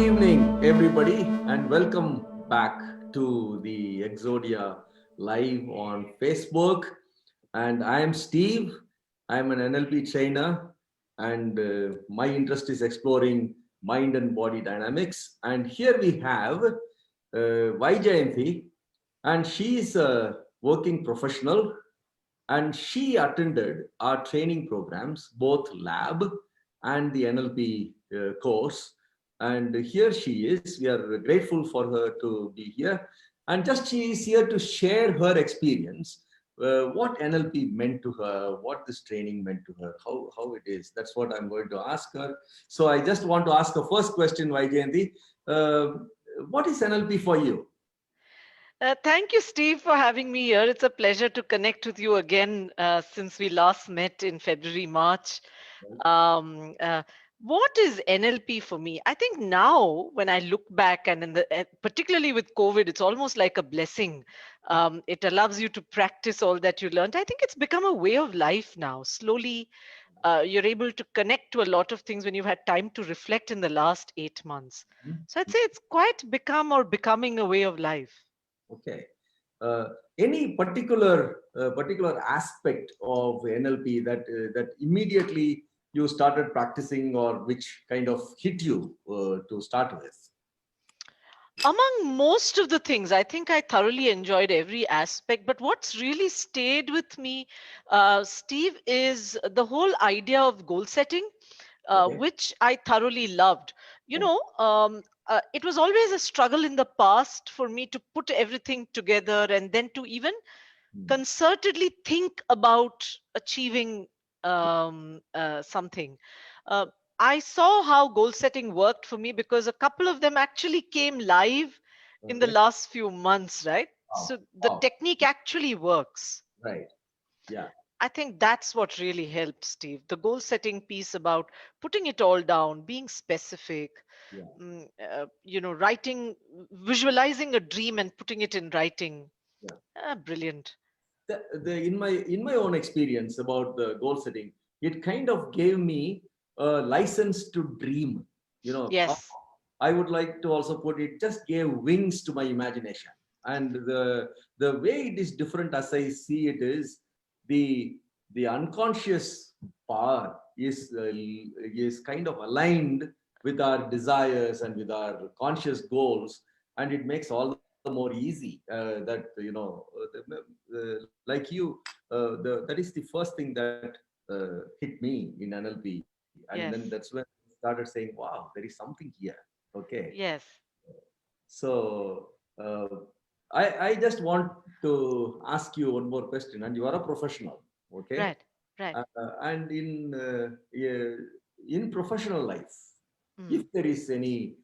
evening, everybody, and welcome back to the Exodia live on Facebook. And I am Steve. I'm an NLP trainer, and my interest is exploring mind and body dynamics. And here we have Vaijayanthi, and she is a working professional, and she attended our training programs, both lab and the NLP course. And here she is. We are grateful for her to be here. And just she is here to share her experience, what NLP meant to her, what this training meant to her, how it is. That's what I'm going to ask her. So I just want to ask the first question, Vaijayanthi. What is NLP for you? Thank you, Steve, for having me here. It's a pleasure to connect with you again since we last met in February, March. Um, uh, what is NLP for me? I think now, when I look back, and particularly with COVID, it's almost like a blessing. It allows you to practice all that you learned. I think it's become a way of life now. Slowly, you're able to connect to a lot of things when you've had time to reflect in the last 8 months. So I'd say it's quite become or becoming a way of life. Okay. Uh, any particular aspect of NLP that immediately you started practicing, or which kind of hit you to start with? Among most of the things, I think I thoroughly enjoyed every aspect. But what's really stayed with me, Steve, is the whole idea of goal setting, Okay. which I thoroughly loved. It was always a struggle in the past for me to put everything together and then to even Hmm. concertedly think about achieving something. Uh, I saw how goal setting worked for me because a couple of them actually came live in the Okay. last few months, right? Wow. So the Wow. technique actually works. Right. Yeah. I think that's what really helped, Steve. The goal setting piece about putting it all down, being specific, Yeah. writing, visualizing a dream and putting it in writing. Yeah. Brilliant. In my own experience about the goal setting, it kind of gave me a license to dream. You know, Yes. I would like to also put it, just gave wings to my imagination. And the way it is different, as I see it, is the the unconscious power is kind of aligned with our desires and with our conscious goals, and it makes all the more easy that like you, that is the first thing that hit me in NLP, and then that's when Yes. I started saying, wow, there is something here. Okay. Yes. So I just want to ask you one more question, and you are a professional. Okay. Right. Right. And in professional life, if Mm. there is any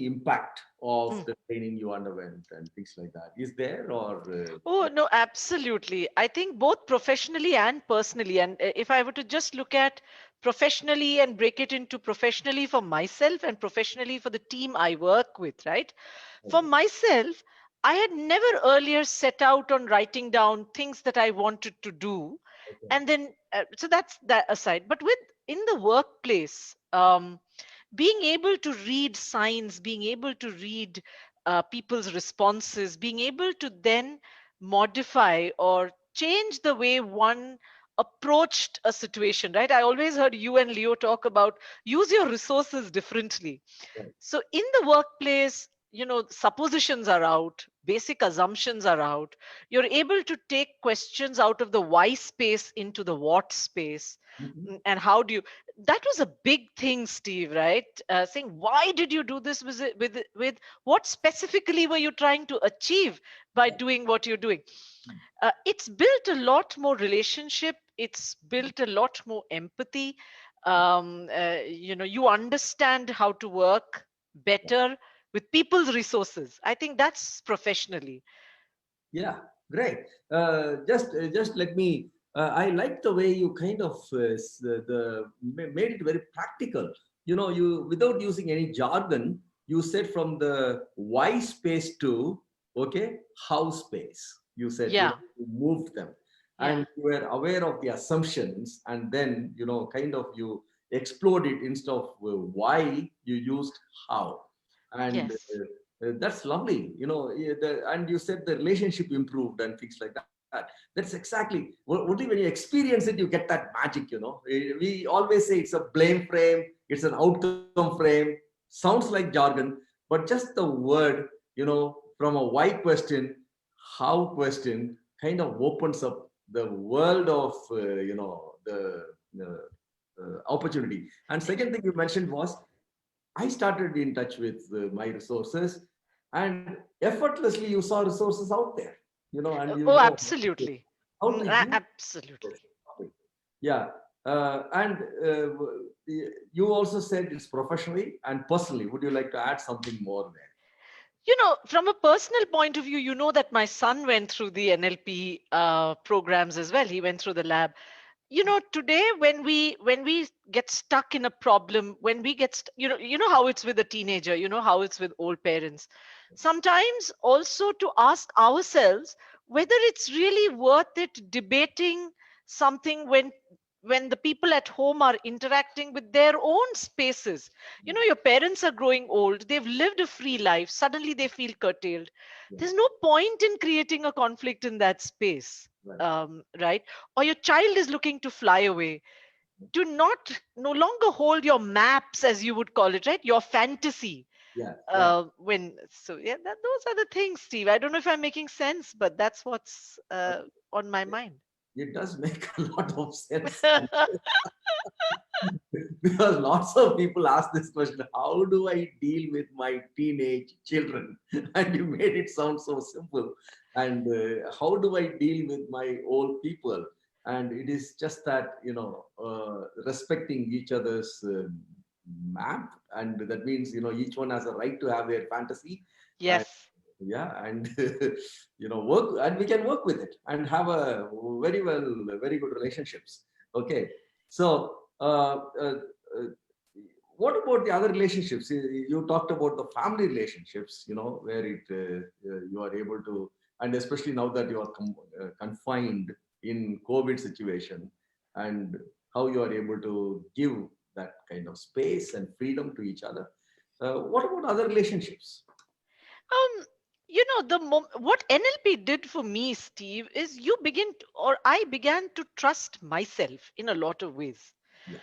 impact of Mm. the training you underwent and things like that, is there, or Oh, no, absolutely. I think both professionally and personally. And if I were to just look at professionally and break it into professionally for myself and professionally for the team I work with, right? For okay. myself, I had never earlier set out on writing down things that I wanted to do. Okay. And then, so that's that aside. But with in the workplace, being able to read signs, being able to read people's responses, being able to then modify or change the way one approached a situation, right? I always heard you and Leo talk about use your resources differently. Right. So in the workplace, suppositions are out, basic assumptions are out. You're able to take questions out of the why space into the what space. Mhm. And how do you, that was a big thing, Steve, right? Saying, why did you do this? With what specifically were you trying to achieve by doing what you're doing? It's built a lot more relationship. It's built a lot more empathy. You understand how to work better with people's resources. I think that's professionally. Yeah, great. Just let me. I like the way you kind of made it very practical. You, without using any jargon, you said from the why space to, okay, how space. You said, Yeah. you moved them, Yeah. and you were aware of the assumptions, and then kind of explode it instead of why, you used how. And Yes. that's lovely, and you said the relationship improved and things like that. That's exactly, only when you experience it, you get that magic. We always say it's a blame frame, it's an outcome frame, sounds like jargon, but just the word, from a why question, how question, kind of opens up the world of, the opportunity. And second thing you mentioned was, I started in touch with my resources, and effortlessly you saw resources out there, and Oh, know absolutely. how to use Absolutely. those. Yeah. And you also said it's professionally and personally. Would you like to add something more there? From a personal point of view, you know that my son went through the NLP programs as well. He went through the lab. Today when we get stuck in a problem, when we get you know how it's with a teenager, you know how it's with old parents. Sometimes also to ask ourselves whether it's really worth it debating something when the people at home are interacting with their own spaces. Your parents are growing old, they've lived a free life, suddenly they feel curtailed. Yeah. There's no point in creating a conflict in that space. Right. Right? Or your child is looking to fly away. Do not no longer hold your maps, as you would call it, right? Your fantasy. Yeah. Yeah. When so yeah, those are the things, Steve. I don't know if I'm making sense, but that's what's on my mind. It does make a lot of sense. Because lots of people ask this question, how do I deal with my teenage children? And you made it sound so simple. And how do I deal with my old people? And it is just that, respecting each other's map. And that means, each one has a right to have their fantasy. And Yes. yeah, and work, and we can work with it and have a very good relationships. Okay. So uh, what about the other relationships? You talked about the family relationships, where you are able to, and especially now that you are confined in COVID situation, and how you are able to give that kind of space and freedom to each other. What about other relationships? What NLP did for me, Steve, is I began to trust myself in a lot of ways. Yeah.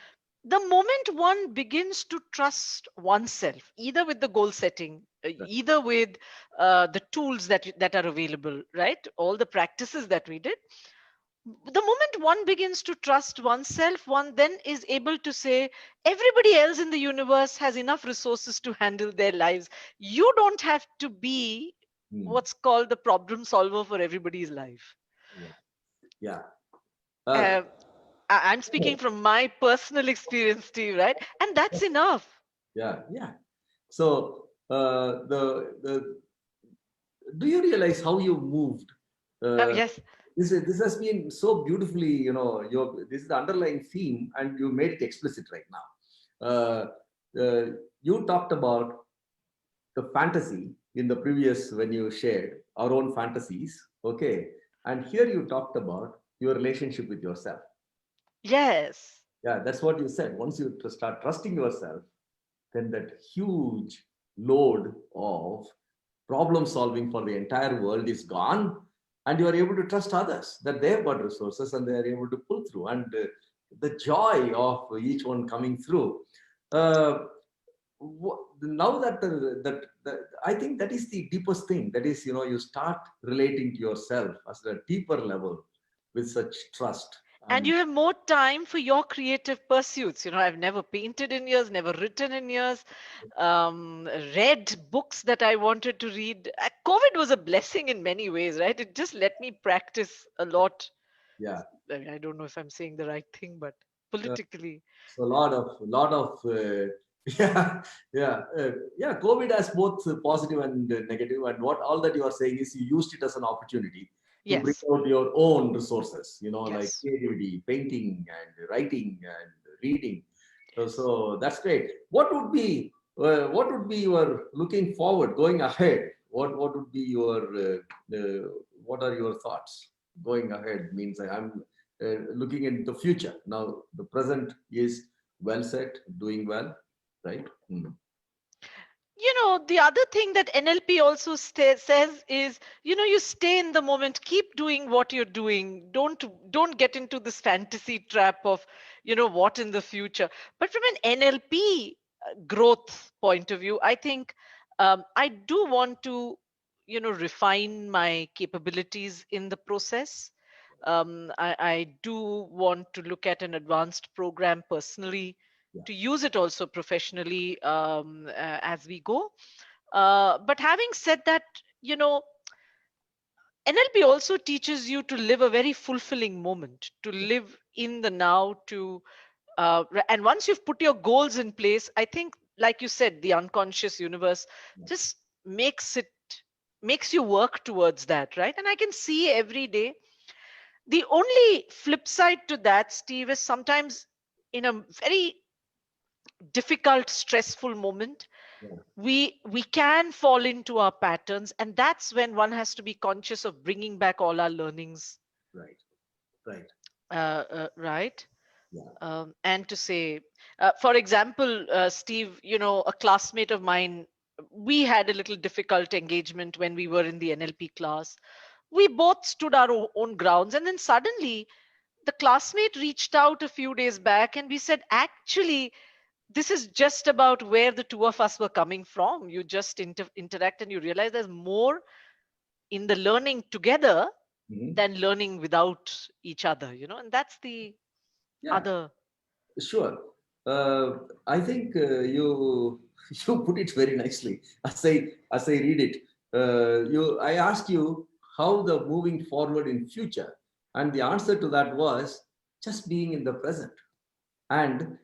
The moment one begins to trust oneself, either with the goal setting, Right. either with the tools that are available, right? All the practices that we did. The moment one begins to trust oneself, one then is able to say, everybody else in the universe has enough resources to handle their lives. You don't have to be Hmm. what's called the problem solver for everybody's life. Yeah. Yeah. Uh, Uh, I'm speaking from my personal experience, Steve, right? And that's enough. yeah. Yeah. So the do you realize how you moved? Uh, Yes. this has been so beautifully, this is the underlying theme, and you made it explicit right now. Uh, you talked about the fantasy in the previous when you shared our own fantasies, okay, and here you talked about your relationship with yourself. Yes. Yeah, that's what you said. Once you start trusting yourself, then that huge load of problem solving for the entire world is gone, and you are able to trust others that they've got resources and they are able to pull through, and the joy of each one coming through. uh, Now that I think that is the deepest thing, that is, you start relating to yourself as a deeper level with such trust. And And you have more time for your creative pursuits. I've never painted in years, never written in years, read books that I wanted to read. COVID was a blessing in many ways, right? It just let me practice a lot. yeah. I mean, I don't know if I'm saying the right thing, but uh, politically. So a lot of yeah, yeah. COVID has both positive and negative, and what all that you are saying is you used it as an opportunity to bring Yes. out your own resources, like Yes. creativity, painting, and writing and reading. So that's great. What would be your looking forward, going ahead? What would be your what are your thoughts going ahead? Means I'm looking into the future. Now the present is well set, doing well, right? The other thing that NLP also says is, you stay in the moment, keep doing what you're doing. Don't get into this fantasy trap of, what in the future. But from an NLP growth point of view, I think I do want to, refine my capabilities in the process. I do want to look at an advanced program personally, Yeah, to use it also professionally, as we go. But having said that, you know, NLP also teaches you to live a very fulfilling moment, to yeah, live in the now, and once you've put your goals in place, I think, like you said, the unconscious universe yeah. just makes you work towards that, right? And I can see every day. The only flip side to that, Steve, is sometimes in a very difficult, stressful moment, Yeah. we can fall into our patterns, and that's when one has to be conscious of bringing back all our learnings, Right, right. right? Yeah, And to say, for example, Steve, a classmate of mine, we had a little difficult engagement when we were in the NLP class. We both stood our own grounds, and then suddenly the classmate reached out a few days back, and we said, actually, this is just about where the two of us were coming from. You just interact, and you realize there's more in the learning together mhm. than learning without each other, and that's the Yeah. other. Sure. Uh, I think you you put it very nicely. As I read it, I ask you how the moving forward in future, and the answer to that was just being in the present. And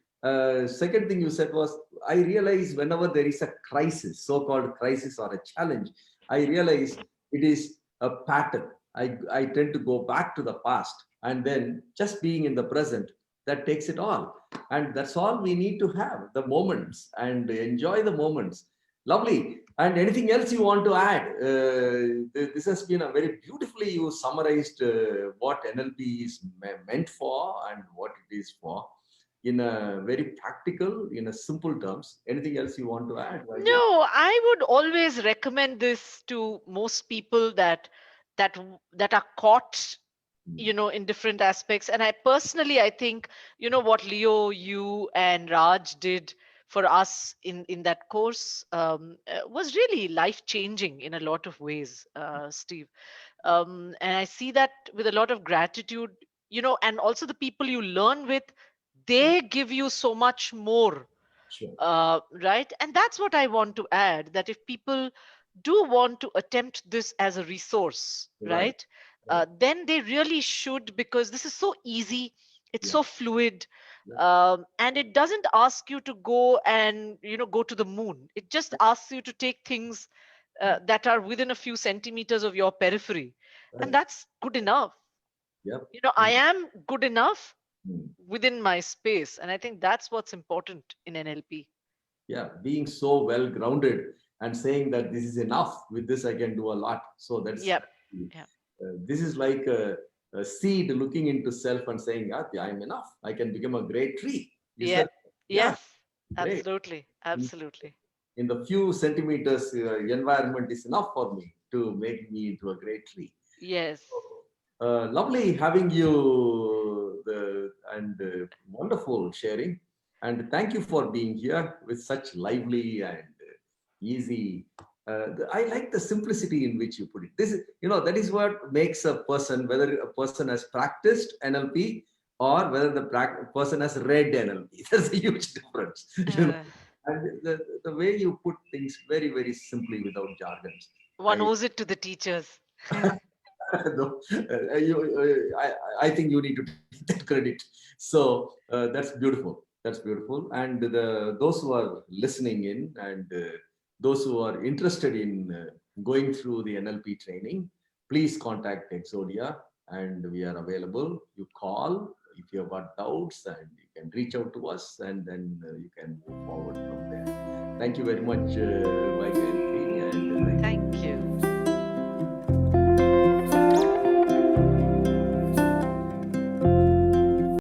second thing you said was, I realize whenever there is a crisis, so-called crisis or a challenge, I realize it is a pattern. I tend to go back to the past, and then just being in the present, that takes it all. And that's all we need to have, the moments, and enjoy the moments. Lovely. And anything else you want to add? This has been a very beautifully you summarized what NLP is meant for and what it is for in a very practical, in a simple terms. Anything else you want to add while we? No, I would always recommend this to most people that are caught, in different aspects. And I think, what Leo, you and Raj did for us in that course, was really life changing in a lot of ways, Steve. And I see that with a lot of gratitude, and also the people you learn with, Yeah, they give you so much more, sure. right? And that's what I want to add, that if people do want to attempt this as a resource, Right, right, right. then they really should, because this is so easy, it's Yeah, so fluid, yeah, and it doesn't ask you to go and go to the moon. It just asks you to take things that are within a few centimeters of your periphery, and right. that's good enough. Yep. I am good enough Mm. within my space, and I think that's what's important in NLP. Yeah, being so well grounded and saying that this is enough. With this, I can do a lot. So Yep. Yeah. this is like a seed looking into self and saying, yeah, I'm enough. I can become a great tree. Is Yeah. that? Yeah, Yes. great. Absolutely. Absolutely. In the few centimeters, environment is enough for me to make me into a great tree. Yes. Lovely having you and wonderful sharing. And thank you for being here with such lively and easy. I like the simplicity in which you put it. This is, that is what makes a person, whether a person has practiced NLP or whether the person has read NLP. There's a huge difference. Uh, And the way you put things very, very simply without jargons. one owes it to the teachers. No, I think you need to take that credit. So that's beautiful. That's beautiful. And those who are listening in and those who are interested in going through the NLP training, please contact Exodia and we are available. You call if you have got doubts and you can reach out to us and then you can move forward from there. Thank you very much, Vaigayantri, and thank you. Thank you.